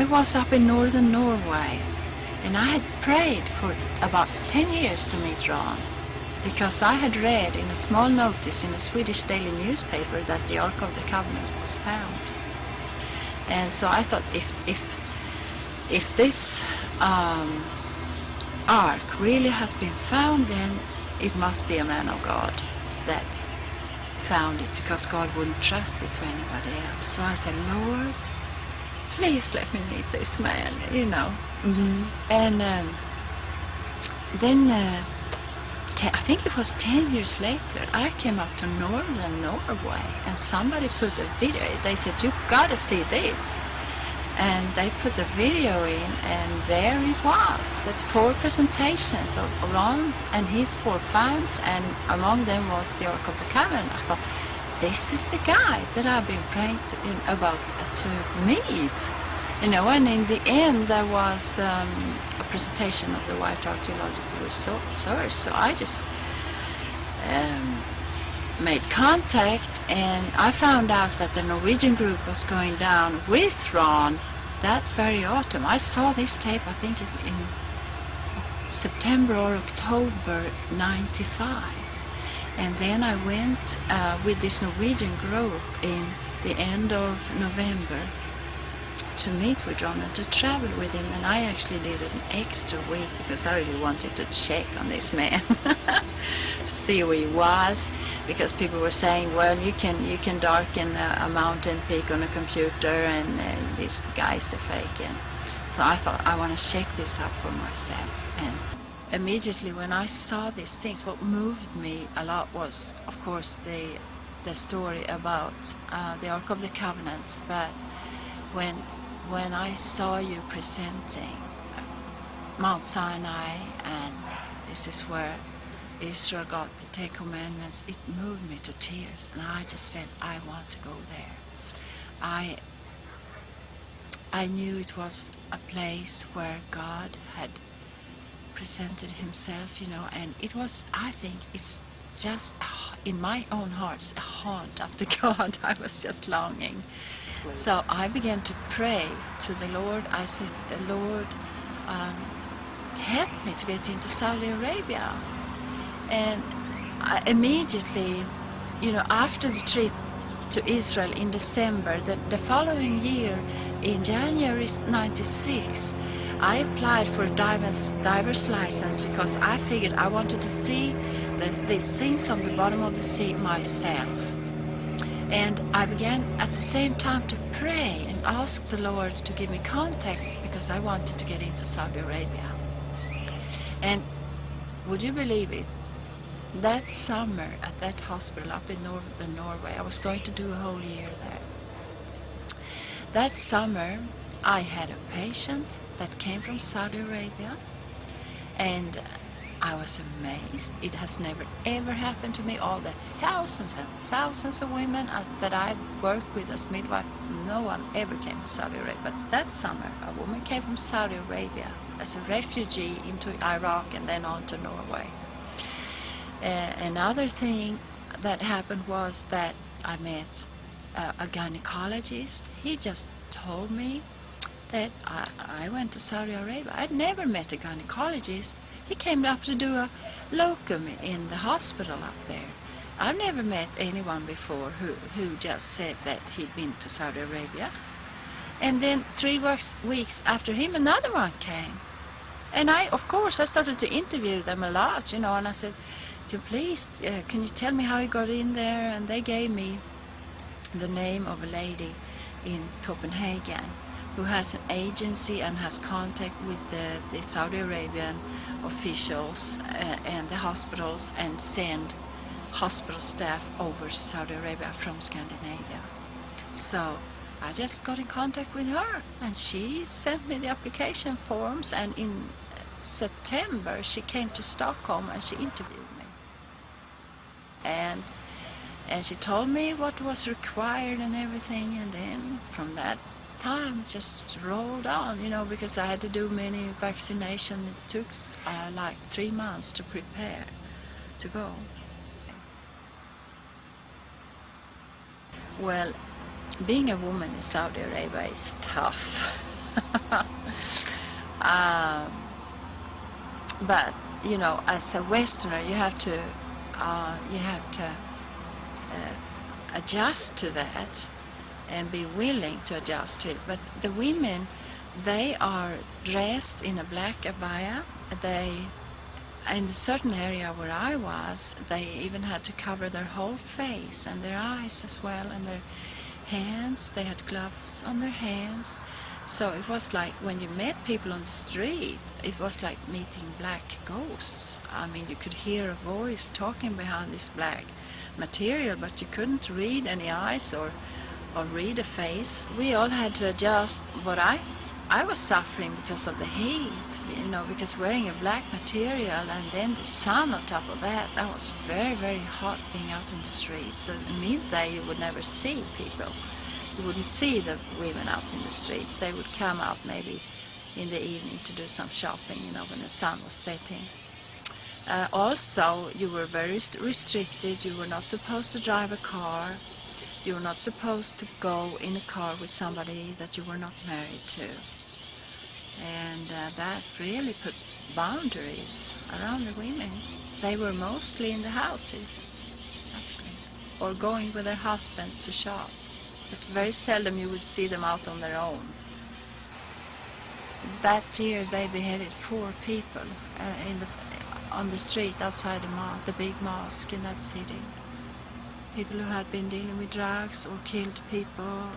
I was up in northern Norway, and I had prayed for about 10 years to meet Ron, because I had read in a small notice in a Swedish daily newspaper that the Ark of the Covenant was found. And so I thought, if this Ark really has been found, then it must be a man of God that found it, because God wouldn't trust it to anybody else. So I said, Lord, please let me meet this man, you know. And then I think it was 10 years later, I came up to northern Norway, and somebody put a video. They said, you gotta see this. And they put the video in, and there it was, the 4 presentations of Ron and his 4 fans, and among them was the Ark of the Covenant. I thought, this is the guy that I've been praying about to meet. You know, and in the end there was a presentation of the White Archaeological Research. So I just made contact, and I found out that the Norwegian group was going down with Ron that very autumn. I saw this tape, I think in September or October '95. And then I went with this Norwegian group in the end of November to meet with Ron and to travel with him. And I actually did an extra week because I really wanted to check on this man to see who he was, because people were saying, well, you can darken a mountain peak on a computer, and this guy's a fake. And so I thought, I want to check this out for myself. And immediately when I saw these things, what moved me a lot was, of course, the story about the Ark of the Covenant. But when I saw you presenting Mount Sinai, and this is where Israel got the 10 Commandments, it moved me to tears, and I just felt I want to go there. I knew it was a place where God had presented himself, you know, and it was, I think it's just in my own heart, it's a haunt after God. I was just longing. So I began to pray to the Lord. I said, Lord, help me to get into Saudi Arabia. And immediately, you know, after the trip to Israel in December, the following year, in January '96, I applied for a diver's license, because I figured I wanted to see these things on the bottom of the sea myself. And I began at the same time to pray and ask the Lord to give me contacts, because I wanted to get into Saudi Arabia. And would you believe it? That summer at that hospital up in northern Norway, I was going to do a whole year there. That summer I had a patient that came from Saudi Arabia, and I was amazed. It has never ever happened to me. All the thousands and thousands of women that I worked with as midwife, no one ever came from Saudi Arabia. But that summer a woman came from Saudi Arabia as a refugee into Iraq and then on to Norway. Another thing that happened was that I met a gynecologist. He just told me that I went to Saudi Arabia. I'd never met a gynecologist. He came up to do a locum in the hospital up there. I've never met anyone before who just said that he'd been to Saudi Arabia. And then 3 weeks after him, another one came. And of course, I started to interview them a lot, you know, and I said, please, can you tell me how you got in there? And they gave me the name of a lady in Copenhagen who has an agency and has contact with the Saudi Arabian officials and the hospitals, and send hospital staff over to Saudi Arabia from Scandinavia. So I just got in contact with her, and she sent me the application forms, and in September she came to Stockholm and she interviewed me. And she told me what was required and everything, and then from that time it just rolled on, you know, because I had to do many vaccinations. It took like 3 months to prepare to go. Well, being a woman in Saudi Arabia is tough. um, but you know, as a Westerner, you have to adjust to that and be willing to adjust to it. But the women, they are dressed in a black abaya. They, in a certain area where I was, they even had to cover their whole face and their eyes as well, and their hands. They had gloves on their hands. So it was like when you met people on the street, it was like meeting black ghosts. I mean, you could hear a voice talking behind this black material, but you couldn't read any eyes or read a face. We all had to adjust. What I was suffering because of the heat, you know, because wearing a black material and then the sun on top of that, that was very, very hot being out in the streets. So in midday you would never see people. You wouldn't see the women out in the streets. They would come out maybe in the evening to do some shopping, you know, when the sun was setting. Also, you were very restricted. You were not supposed to drive a car. You were not supposed to go in a car with somebody that you were not married to. And that really put boundaries around the women. They were mostly in the houses, actually, or going with their husbands to shop. But very seldom you would see them out on their own. That year they beheaded 4 people on the street outside the big mosque in that city. People who had been dealing with drugs or killed people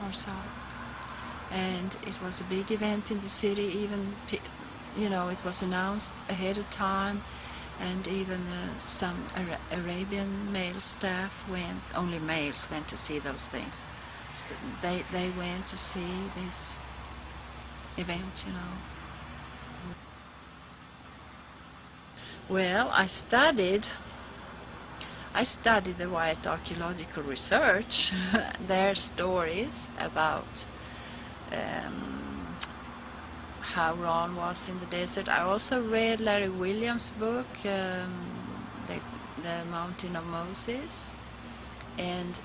or so. And it was a big event in the city. Even, you know, it was announced ahead of time, and even some Arabian male staff went. Only males went to see those things. So they went to see this event, you know. Well, I studied the Wyatt Archaeological Research, their stories about how Ron was in the desert. I also read Larry Williams' book, the Mountain of Moses, and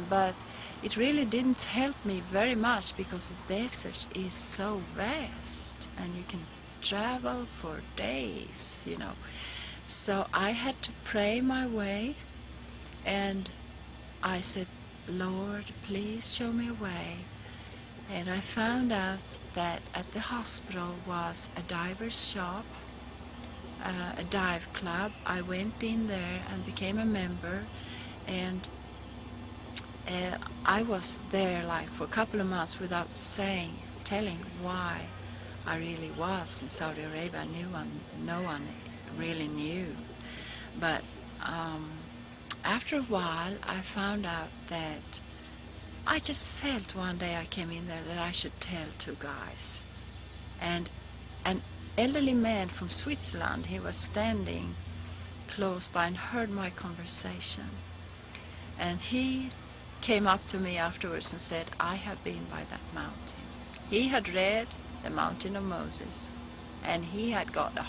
but it really didn't help me very much because the desert is so vast and you can travel for days, you know. So I had to pray my way, and I said, Lord, please show me a way. And I found out that at the hospital was a diver's shop, a dive club. I went in there and became a member, and I was there like for a couple of months without telling why I really was in Saudi Arabia. No one really knew. But after a while I found out that I just felt one day I came in there that I should tell 2 guys. And an elderly man from Switzerland, he was standing close by and heard my conversation. And he came up to me afterwards and said, I have been by that mountain. He had read the Mountain of Moses, and he had gotten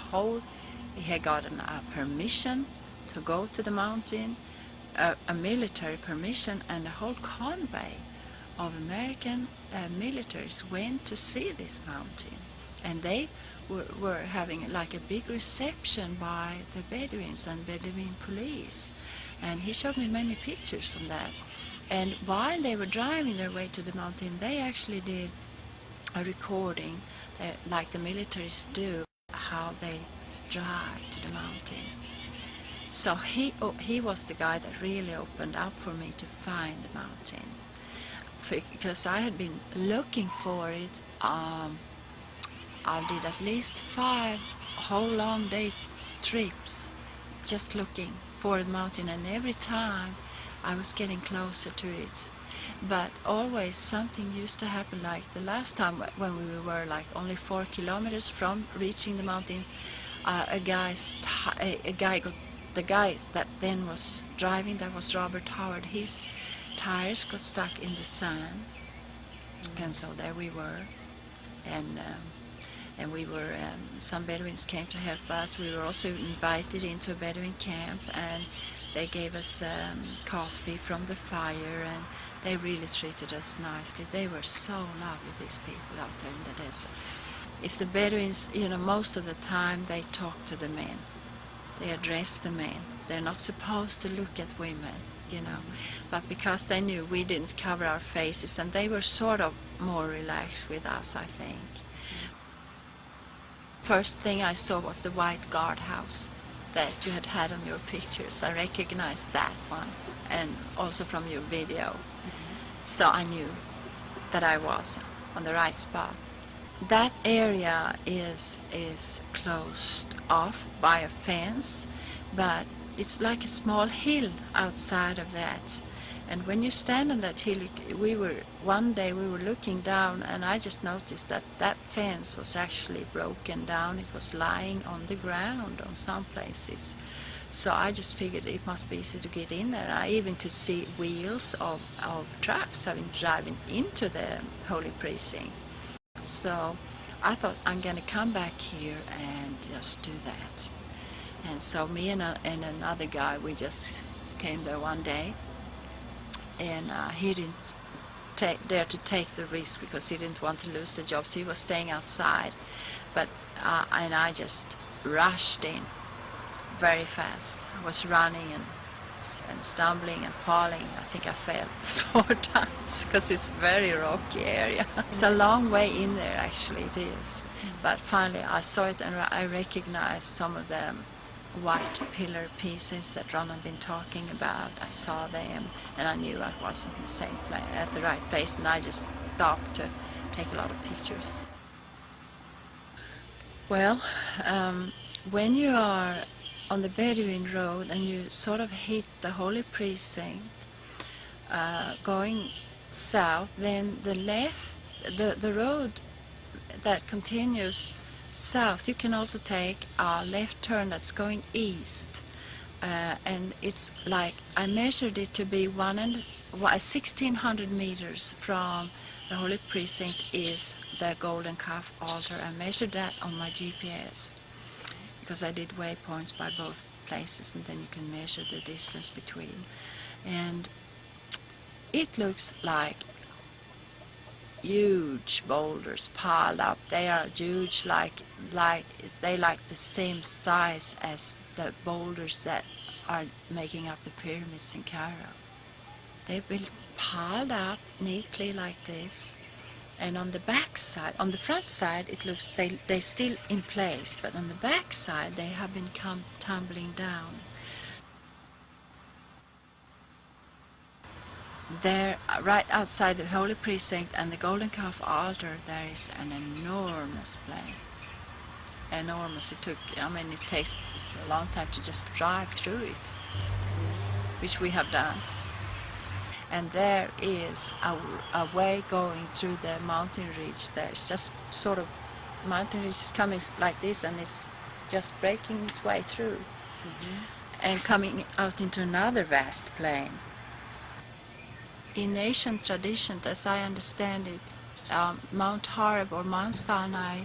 a permission to go to the mountain, a military permission, and a whole convoy of American militaries went to see this mountain. And they were having like a big reception by the Bedouins and Bedouin police. And he showed me many pictures from that. And while they were driving their way to the mountain, they actually did a recording, like the militaries do, how they drive to the mountain. So he was the guy that really opened up for me to find the mountain, because I had been looking for it. I did at least 5 whole long day trips just looking for the mountain, and every time I was getting closer to it. But always something used to happen, like the last time when we were like only 4 kilometers from reaching the mountain. The guy that then was driving, that was Robert Howard, his tires got stuck in the sand. And so there we were, and we were, some Bedouins came to help us. We were also invited into a Bedouin camp, and they gave us coffee from the fire, and They really treated us nicely. They were so lovely, these people out there in the desert. If the Bedouins, most of the time they talk to the men. They address the men. They're not supposed to look at women. But because they knew we didn't cover our faces, and they were sort of more relaxed with us, I think. First thing I saw was the white guardhouse that you had on your pictures. I recognized that one, and also from your video. So I knew that I was on the right spot. That area is closed off by a fence, but it's like a small hill outside of that. And when you stand on that hill, one day we were looking down, and I just noticed that that fence was actually broken down. It was lying on the ground on some places. So I just figured it must be easy to get in there. I even could see wheels of trucks having driven into the holy precinct. So I thought, I'm going to come back here and just do that. And so me and another guy, we just came there one day, and he didn't dare to take the risk because he didn't want to lose the job, so he was staying outside. But and I just rushed in very fast. I was running and stumbling and falling. I think I fell 4 times because it's very rocky area. It's a long way in there, actually, it is. But finally I saw it, and I recognized some of the white pillar pieces that Ron had been talking about. I saw them, and I knew I was in the same place, at the right place, and I just stopped to take a lot of pictures. Well, when you are on the Bedouin Road and you sort of hit the holy precinct going south, then the road that continues south, you can also take a left turn that's going east, and it's like, I measured it to be 1,600 meters from the holy precinct is the Golden Calf altar. I measured that on my GPS because I did waypoints by both places, and then you can measure the distance between. And it looks like huge boulders piled up. They are huge, like the same size as the boulders that are making up the pyramids in Cairo. They've been piled up neatly like this. And on the back side, on the front side, it looks they're still in place, but on the back side they have been tumbling down. There, right outside the holy precinct and the Golden Calf altar, there is an enormous plain. Enormous. It takes a long time to just drive through it, which we have done. And there is a way going through the mountain ridge. There's just sort of mountain ridge is coming like this, and it's just breaking its way through and coming out into another vast plain. In ancient tradition, as I understand it, Mount Horeb or Mount Sinai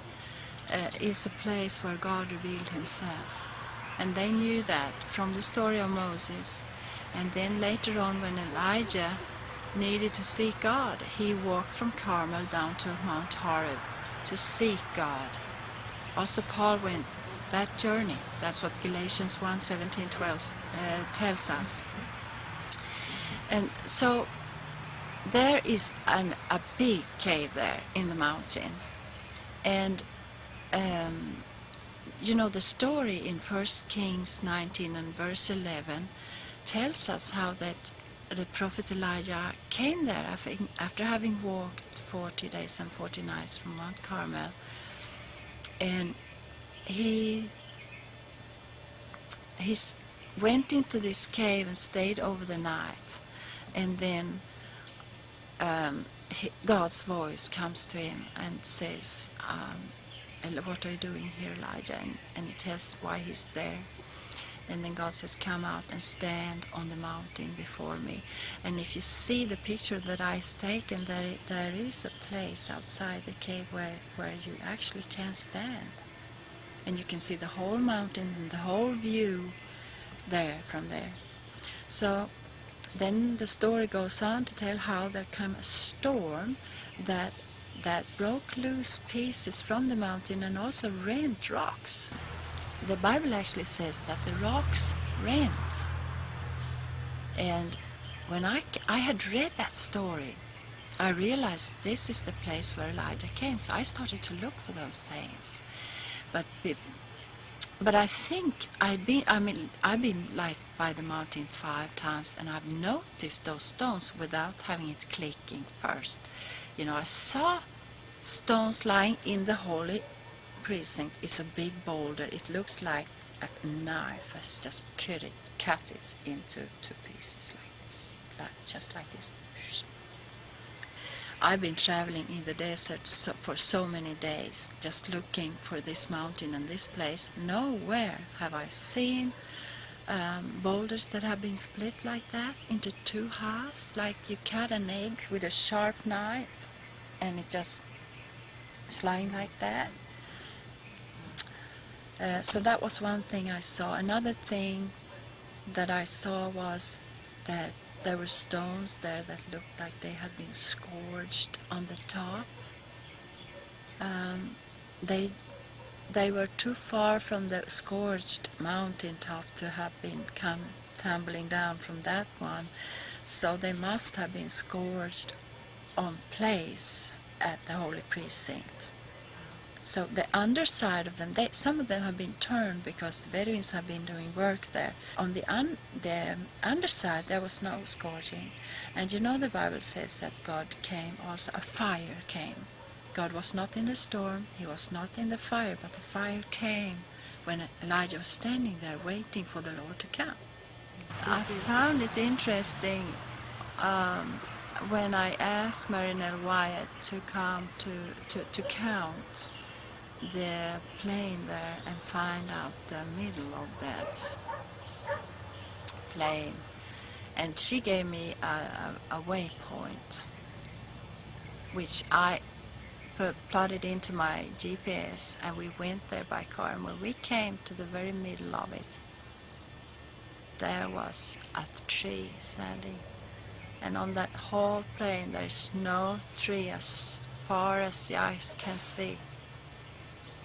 is a place where God revealed himself. And they knew that from the story of Moses. And then later on, when Elijah needed to seek God, he walked from Carmel down to Mount Horeb to seek God. Also Paul went that journey. That's what Galatians 1:17-12 tells us. And so there is a big cave there in the mountain. And the story in 1 Kings 19 and verse 11 tells us how that the prophet Elijah came there after having walked 40 days and 40 nights from Mount Carmel, and he went into this cave and stayed over the night, and then God's voice comes to him and says, what are you doing here, Elijah? And he tells why he's there. And then God says, come out and stand on the mountain before me. And if you see the picture that I've taken, there is a place outside the cave where you actually can stand. And you can see the whole mountain and the whole view there from there. So then the story goes on to tell how there came a storm that broke loose pieces from the mountain and also rent rocks. The Bible actually says that the rocks rent. And when I had read that story, I realized this is the place where Elijah came. So I started to look for those things. But I think I've been like by the mountain 5 times, and I've noticed those stones without having it clicking first. You know, I saw stones lying in the holy precinct. It's a big boulder. It looks like a knife has just cut it into 2 pieces like this, just like this. I've been traveling in the desert for so many days, just looking for this mountain and this place. Nowhere have I seen boulders that have been split like that into 2 halves, like you cut an egg with a sharp knife and it just is lying like that. So that was one thing I saw. Another thing that I saw was that there were stones there that looked like they had been scourged on the top. They were too far from the scourged mountain top to have come tumbling down from that one, so they must have been scourged on place at the holy precinct. So the underside of them, some of them have been turned because the Bedouins have been doing work there. On the underside, there was no scourging. And you know the Bible says that God came also, a fire came. God was not in the storm, he was not in the fire, but the fire came when Elijah was standing there waiting for the Lord to come. I found it interesting when I asked Marinelle Wyatt to come to count the plane there and find out the middle of that plane, and she gave me a waypoint which I plotted into my GPS, and we went there by car, and when we came to the very middle of it, there was a tree standing, and on that whole plane there is no tree as far as the eye can see.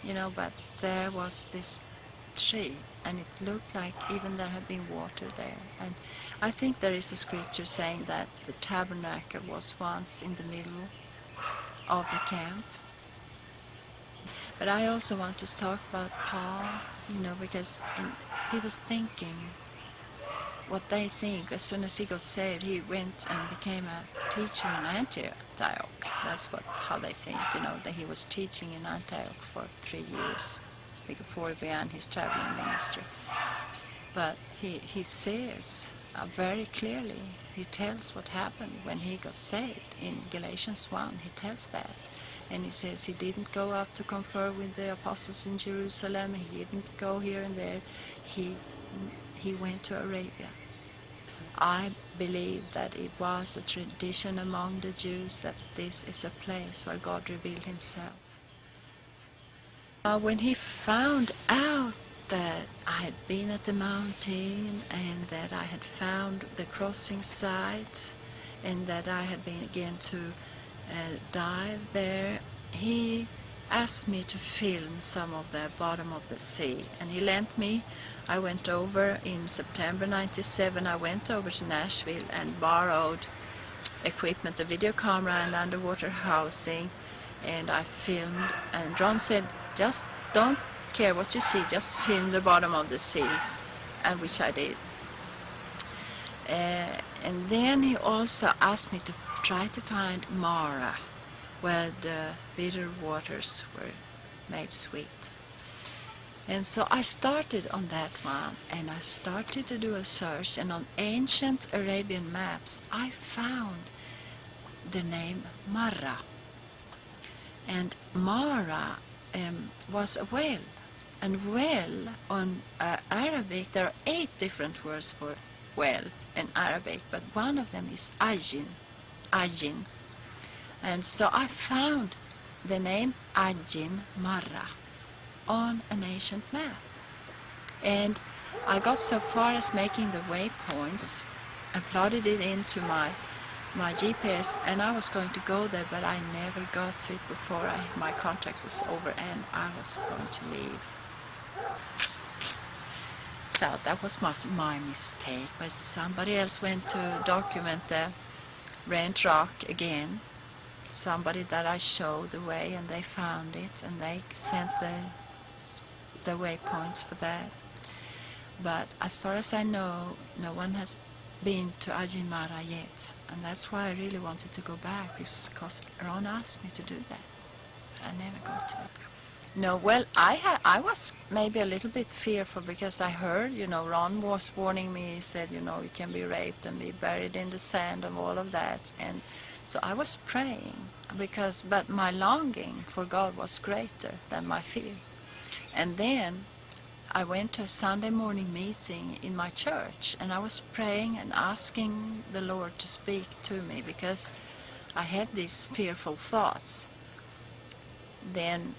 You know, but there was this tree, and it looked like even there had been water there. And I think there is a scripture saying that the tabernacle was once in the middle of the camp. But I also want to talk about Paul, you know, because people's thinking, what they think, as soon as he got saved, he went and became a teacher in Antioch. That's how they think, you know, that he was teaching in Antioch for 3 years before he began his traveling ministry. But he says very clearly, he tells what happened when he got saved. In Galatians 1, he tells that. And he says he didn't go up to confer with the apostles in Jerusalem, he didn't go here and there, he went to Arabia. I believe that it was a tradition among the Jews that this is a place where God revealed himself. When he found out that I had been at the mountain and that I had found the crossing site and that I had been again to dive there, he asked me to film some of the bottom of the sea, and he lent me. I went over in September 97, I went over to Nashville and borrowed equipment, a video camera and underwater housing, and I filmed, and Ron said, just don't care what you see, just film the bottom of the seas, and which I did. And then he also asked me to try to find Mara, where the bitter waters were made sweet. And so I started on that one, and I started to do a search, and on ancient Arabian maps I found the name Marra. And Mara was a well, and well on Arabic, there are 8 different words for well in Arabic, but one of them is Ajin. And so I found the name Ajin Marra on an ancient map. And I got so far as making the waypoints, and plotted it into my GPS, and I was going to go there, but I never got to it before my contract was over and I was going to leave. So that was my mistake, but somebody else went to document the rent rock again. Somebody that I showed the way, and they found it, and they sent the waypoints for that. But as far as I know, no one has been to Ajin Mara yet, and that's why I really wanted to go back, because Ron asked me to do that. I never got to it. No, well, I was maybe a little bit fearful because I heard, Ron was warning me. He said, you can be raped and be buried in the sand and all of that. And so I was praying but my longing for God was greater than my fear. And then I went to a Sunday morning meeting in my church, and I was praying and asking the Lord to speak to me because I had these fearful thoughts. Then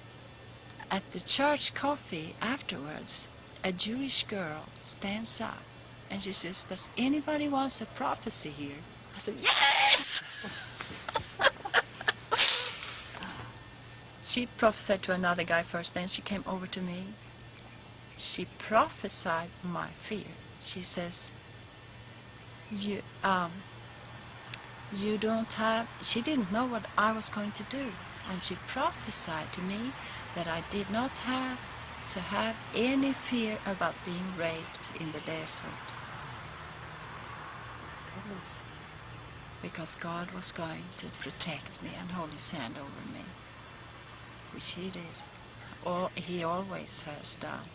at the church coffee afterwards, a Jewish girl stands up and she says, "Does anybody want a prophecy here?" I said, "Yes!" She prophesied to another guy first, then she came over to me. She prophesied my fear. She says, you don't have, she didn't know what I was going to do. And she prophesied to me that I did not have to have any fear about being raped in the desert. Because God was going to protect me and hold his hand over me, which he did. Or he always has done.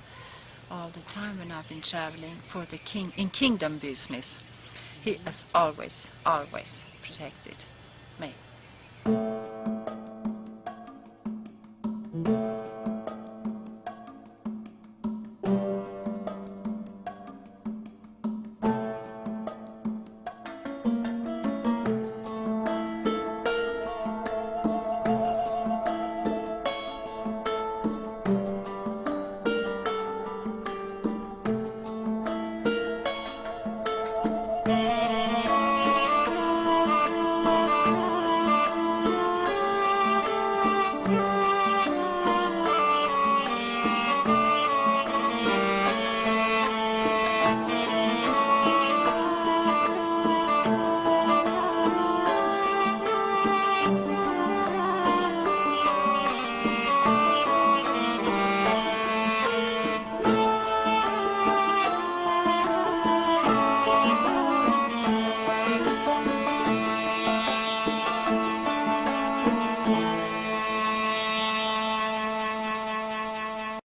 All the time when I've been traveling for the in kingdom business, he has always protected me.